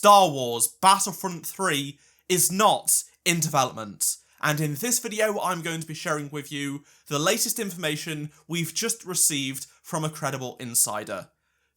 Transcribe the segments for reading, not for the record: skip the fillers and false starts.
Star Wars Battlefront 3 is not in development. And in this video, I'm going to be sharing with you the latest information we've just received from a credible insider.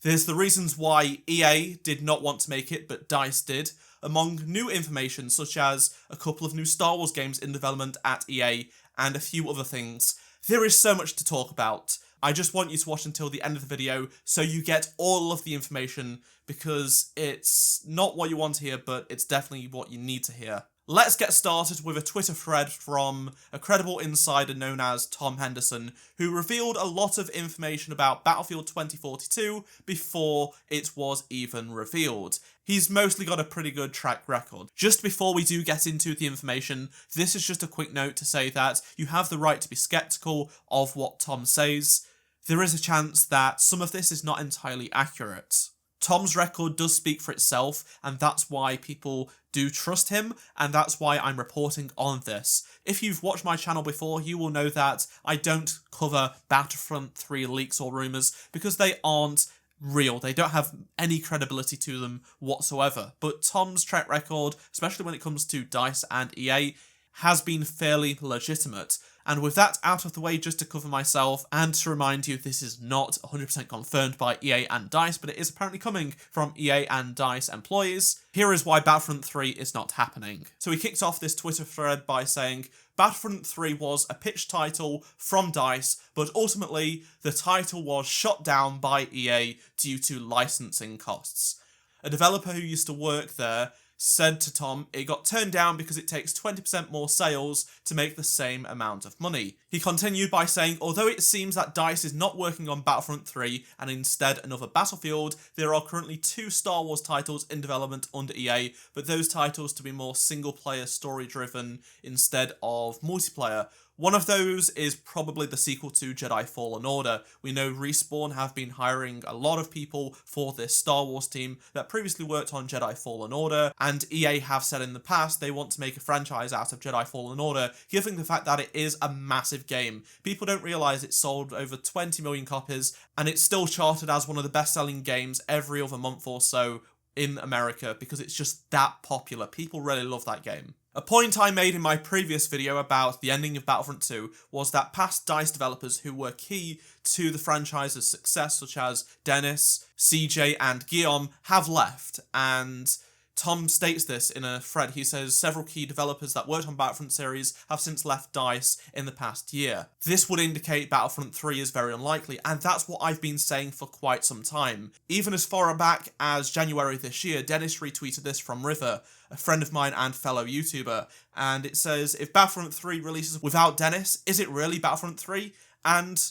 There's the reasons why EA did not want to make it, but DICE did, among new information such as a couple of new Star Wars games in development at EA, and a few other things. There is so much to talk about. I just want you to watch until the end of the video so you get all of the information, because it's not what you want to hear, but it's definitely what you need to hear. Let's get started with a Twitter thread from a credible insider known as Tom Henderson, who revealed a lot of information about Battlefield 2042 before it was even revealed. He's mostly got a pretty good track record. Just before we do get into the information, this is just a quick note to say that you have the right to be skeptical of what Tom says. There is a chance that some of this is not entirely accurate. Tom's record does speak for itself, and that's why people do trust him, and that's why I'm reporting on this. If you've watched my channel before, you will know that I don't cover Battlefront 3 leaks or rumours, because they aren't real. They don't have any credibility to them whatsoever. But Tom's track record, especially when it comes to DICE and EA, has been fairly legitimate. And with that out of the way, just to cover myself and to remind you, this is not 100% confirmed by EA and DICE, but it is apparently coming from EA and DICE employees. Here is why Battlefront 3 is not happening. So he kicked off this Twitter thread by saying, Battlefront 3 was a pitch title from DICE, but ultimately the title was shot down by EA due to licensing costs. A developer who used to work there said to Tom it got turned down because it takes 20% more sales to make the same amount of money. He continued by saying, although it seems that DICE is not working on Battlefront 3 and instead another Battlefield, there are currently 2 Star Wars titles in development under EA, but those titles to be more single-player story-driven instead of multiplayer. One of those is probably the sequel to Jedi Fallen Order. We know Respawn have been hiring a lot of people for this Star Wars team that previously worked on Jedi Fallen Order, and EA have said in the past they want to make a franchise out of Jedi Fallen Order, given the fact that it is a massive game. People don't realise it sold over 20 million copies, and it's still charted as one of the best-selling games every other month or so in America, because it's just that popular. People really love that game. A point I made in my previous video about the ending of Battlefront 2 was that past DICE developers who were key to the franchise's success, such as Dennis, CJ and Guillaume, have left, and Tom states this in a thread. He says several key developers that worked on Battlefront series have since left DICE in the past year. This would indicate Battlefront 3 is very unlikely, and that's what I've been saying for quite some time. Even as far back as January this year, Dennis retweeted this from River, a friend of mine and fellow YouTuber, and it says, if Battlefront 3 releases without Dennis, is it really Battlefront 3? And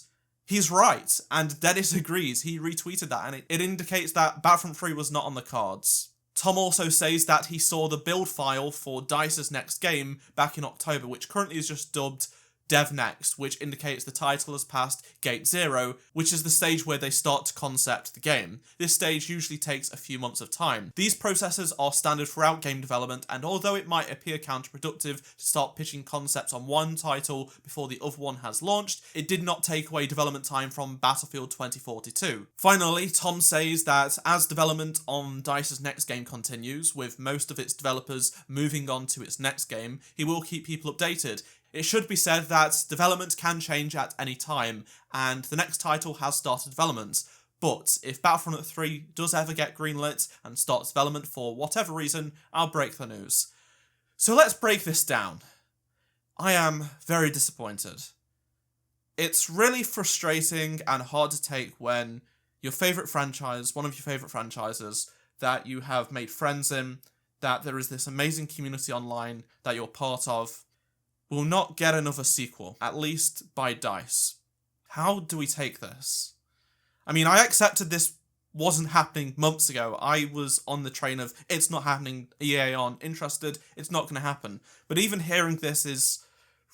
he's right, and Dennis agrees. He retweeted that, and it indicates that Battlefront 3 was not on the cards. Tom also says that he saw the build file for DICE's next game back in October, which currently is just dubbed Dev Next, which indicates the title has passed Gate 0, which is the stage where they start to concept the game. This stage usually takes a few months of time. These processes are standard throughout game development, and although it might appear counterproductive to start pitching concepts on one title before the other one has launched, it did not take away development time from Battlefield 2042. Finally, Tom says that as development on DICE's next game continues, with most of its developers moving on to its next game, he will keep people updated. It should be said that development can change at any time, and the next title has started development. But if Battlefront 3 does ever get greenlit and starts development for whatever reason, I'll break the news. So let's break this down. I am very disappointed. It's really frustrating and hard to take when your favourite franchise, one of your favourite franchises, that you have made friends in, that there is this amazing community online that you're part of, will not get another sequel, at least by DICE. How do we take this? I mean, I accepted this wasn't happening months ago. I was on the train of, it's not happening, EA aren't interested, it's not going to happen. But even hearing this is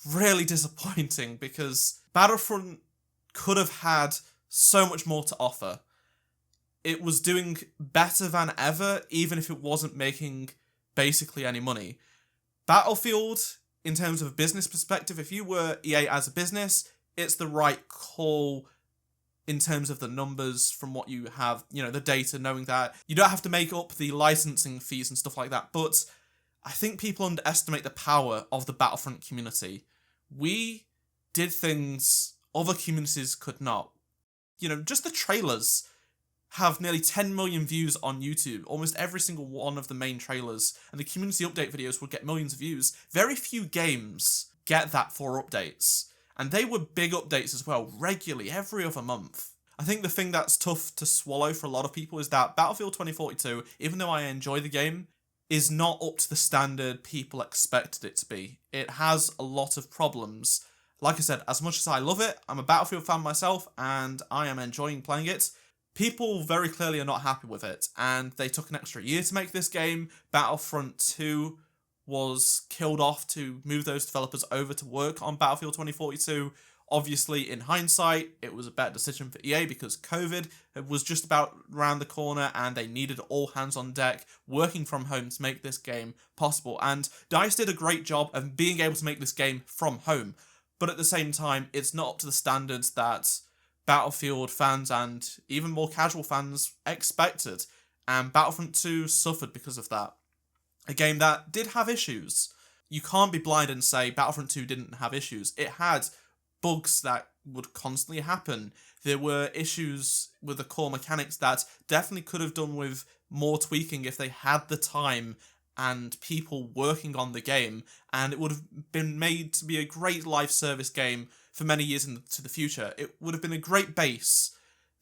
really disappointing, because Battlefront could have had so much more to offer. It was doing better than ever, even if it wasn't making basically any money. Battlefield, in terms of a business perspective, if you were EA as a business, it's the right call in terms of the numbers from what you have, the data, knowing that you don't have to make up the licensing fees and stuff like that. But I think people underestimate the power of the Battlefront community. We did things other communities could not. Just the trailers have nearly 10 million views on YouTube, almost every single one of the main trailers, and the community update videos would get millions of views. Very few games get that for updates, and they were big updates as well, regularly, every other month. I think the thing that's tough to swallow for a lot of people is that Battlefield 2042, even though I enjoy the game, is not up to the standard people expected it to be. It has a lot of problems. Like I said, as much as I love it, I'm a Battlefield fan myself, and I am enjoying playing it. People very clearly are not happy with it, and they took an extra year to make this game. Battlefront 2 was killed off to move those developers over to work on Battlefield 2042. Obviously, in hindsight, it was a better decision for EA because COVID was just about around the corner and they needed all hands on deck working from home to make this game possible. And DICE did a great job of being able to make this game from home. But at the same time, it's not up to the standards that Battlefield fans and even more casual fans expected. And Battlefront 2 suffered because of that. A game that did have issues. You can't be blind and say Battlefront 2 didn't have issues. It had bugs that would constantly happen. There were issues with the core mechanics that definitely could have done with more tweaking if they had the time and people working on the game, and it would have been made to be a great live service game for many years into the future. It would have been a great base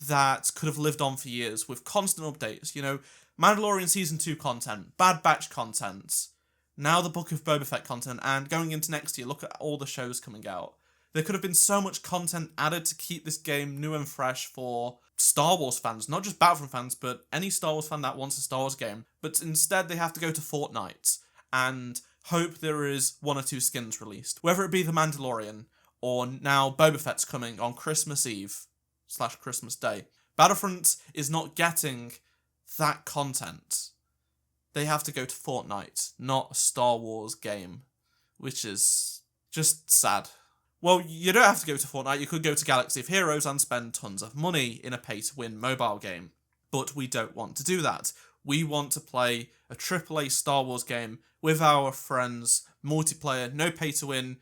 that could have lived on for years with constant updates. Mandalorian Season 2 content, Bad Batch content, now the Book of Boba Fett content, and going into next year, look at all the shows coming out. There could have been so much content added to keep this game new and fresh for Star Wars fans, not just Battlefront fans, but any Star Wars fan that wants a Star Wars game. But instead, they have to go to Fortnite and hope there is one or two skins released. Whether it be The Mandalorian, or now Boba Fett's coming on Christmas Eve / Christmas Day. Battlefront is not getting that content. They have to go to Fortnite, not a Star Wars game, which is just sad. Well, you don't have to go to Fortnite, you could go to Galaxy of Heroes and spend tons of money in a pay-to-win mobile game. But we don't want to do that. We want to play a AAA Star Wars game with our friends, multiplayer, no pay-to-win,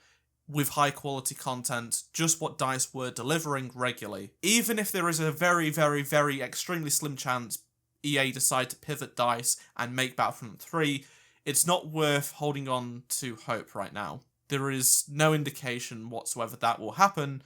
with high-quality content, just what DICE were delivering regularly. Even if there is a very, very, very extremely slim chance EA decide to pivot DICE and make Battlefront 3, it's not worth holding on to hope right now. There is no indication whatsoever that will happen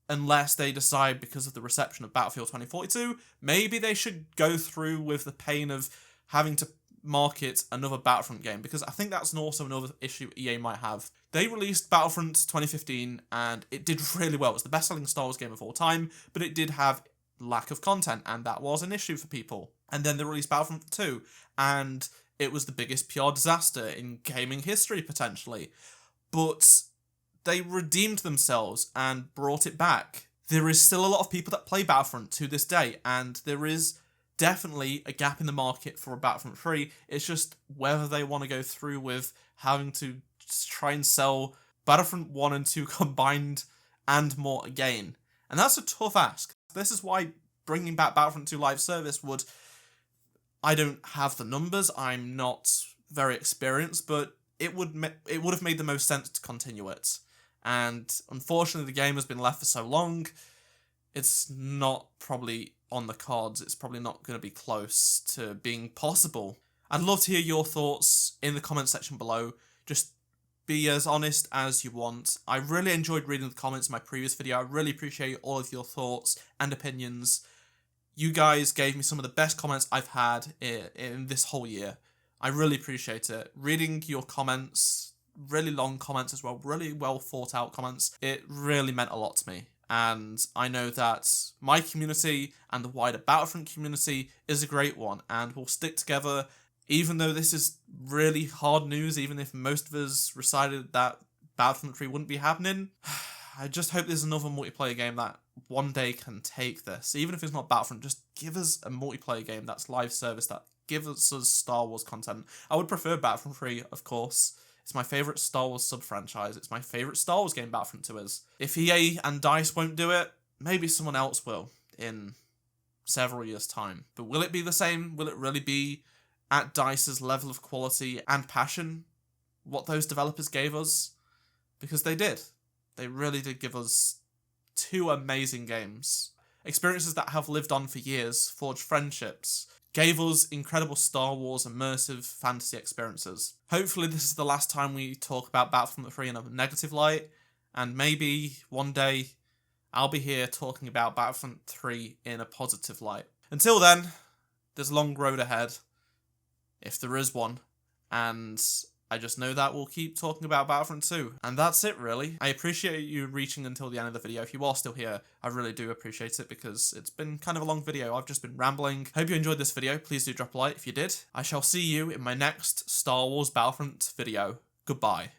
unless they decide, because of the reception of Battlefield 2042, maybe they should go through with the pain of having to market another Battlefront game, because I think that's also another issue EA might have. They released Battlefront 2015 and it did really well. It's the best-selling Star Wars game of all time, but it did have lack of content, and that was an issue for people. And then they released Battlefront 2, and it was the biggest PR disaster in gaming history, potentially. But they redeemed themselves and brought it back. There is still a lot of people that play Battlefront to this day, and there is definitely a gap in the market for a Battlefront 3. It's just whether they want to go through with having to try and sell Battlefront 1 and 2 combined and more again. And that's a tough ask. This is why bringing back Battlefront 2 live service would... I don't have the numbers, I'm not very experienced, but it would have made the most sense to continue it. And unfortunately, the game has been left for so long, it's not probably on the cards. It's probably not going to be close to being possible. I'd love to hear your thoughts in the comment section below. Just be as honest as you want. I really enjoyed reading the comments in my previous video. I really appreciate all of your thoughts and opinions. You guys gave me some of the best comments I've had in this whole year. I really appreciate it. Reading your comments, really long comments as well, really well thought out comments, it really meant a lot to me. And I know that my community and the wider Battlefront community is a great one, and we'll stick together, even though this is really hard news, even if most of us decided that Battlefront 3 wouldn't be happening. I just hope there's another multiplayer game that one day can take this. Even if it's not Battlefront, just give us a multiplayer game that's live service, that gives us Star Wars content. I would prefer Battlefront 3, of course. It's my favourite Star Wars sub-franchise. It's my favourite Star Wars game, Battlefront 2 is. If EA and DICE won't do it, maybe someone else will in several years' time. But will it be the same? Will it really be at DICE's level of quality and passion what those developers gave us? Because they did. They really did give us two amazing games. Experiences that have lived on for years, forged friendships, gave us incredible Star Wars immersive fantasy experiences. Hopefully this is the last time we talk about Battlefront 3 in a negative light, and maybe one day I'll be here talking about Battlefront 3 in a positive light. Until then, there's a long road ahead, if there is one, and I just know that we'll keep talking about Battlefront 2. And that's it, really. I appreciate you reaching until the end of the video. If you are still here, I really do appreciate it because it's been kind of a long video. I've just been rambling. Hope you enjoyed this video. Please do drop a like if you did. I shall see you in my next Star Wars Battlefront video. Goodbye.